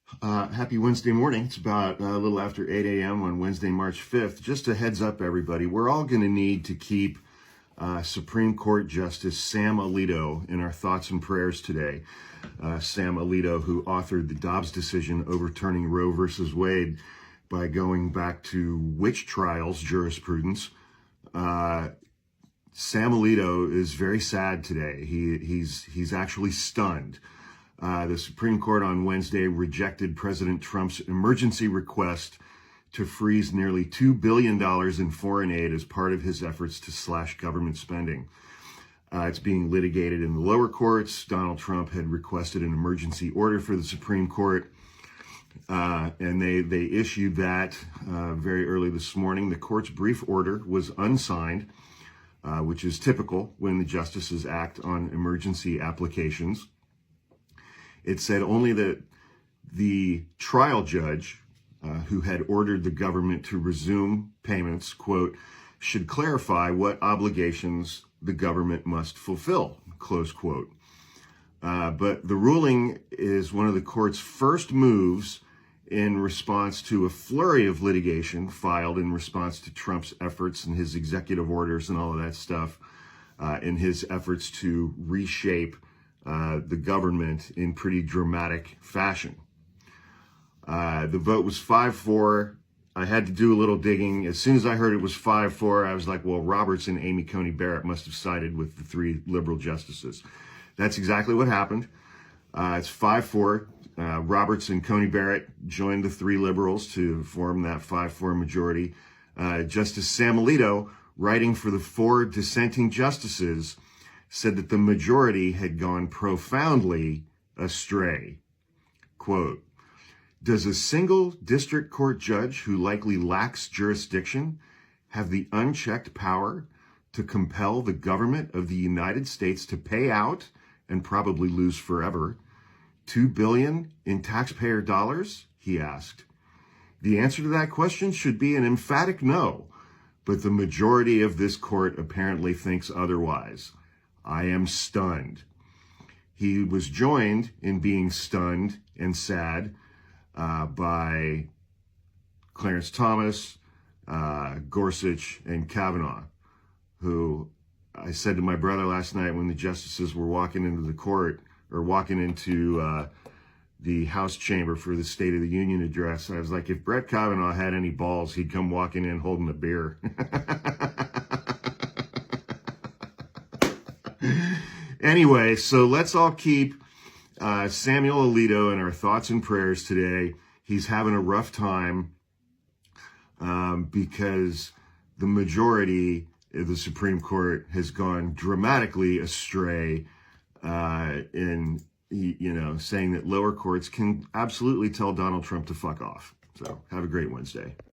Happy Wednesday morning. It's about a little after 8 a.m. on Wednesday, March 5th. Just a heads up, everybody. We're all going to need to keep Supreme Court Justice Sam Alito in our thoughts and prayers today. Sam Alito, who authored the Dobbs decision overturning Roe versus Wade by going back to witch trials jurisprudence. Sam Alito is very sad today. He's actually stunned. The Supreme Court on Wednesday rejected President Trump's emergency request to freeze nearly $2 billion in foreign aid as part of his efforts to slash government spending. It's being litigated in the lower courts. Donald Trump had requested an emergency order for the Supreme Court, and they issued that very early this morning. The court's brief order was unsigned, which is typical when the justices act on emergency applications. It said only that the trial judge, who had ordered the government to resume payments, quote, should clarify what obligations the government must fulfill, close quote. But the ruling is one of the court's first moves in response to a flurry of litigation filed in response to Trump's efforts and his executive orders and all of that stuff, in his efforts to reshape the government in pretty dramatic fashion. The vote was 5-4. I had to do a little digging. As soon as I heard it was 5-4, I was like, well, Roberts and Amy Coney Barrett must have sided with the three liberal justices. That's exactly what happened. It's 5-4. Roberts and Coney Barrett joined the three liberals to form that 5-4 majority. Justice Sam Alito, writing for the four dissenting justices, said that the majority had gone profoundly astray. Quote, does a single district court judge who likely lacks jurisdiction have the unchecked power to compel the government of the United States to pay out, and probably lose forever, $2 billion in taxpayer dollars? He asked. The answer to that question should be an emphatic no, but the majority of this court apparently thinks otherwise. I am stunned. He was joined in being stunned and sad by Clarence Thomas, Gorsuch, and Kavanaugh, who I said to my brother last night when the justices were walking into the court, or walking into the House chamber for the State of the Union address, I was like, if Brett Kavanaugh had any balls, he'd come walking in holding a beer. Anyway, so let's all keep Samuel Alito in our thoughts and prayers today. He's having a rough time because the majority of the Supreme Court has gone dramatically astray in, saying that lower courts can absolutely tell Donald Trump to fuck off. So have a great Wednesday.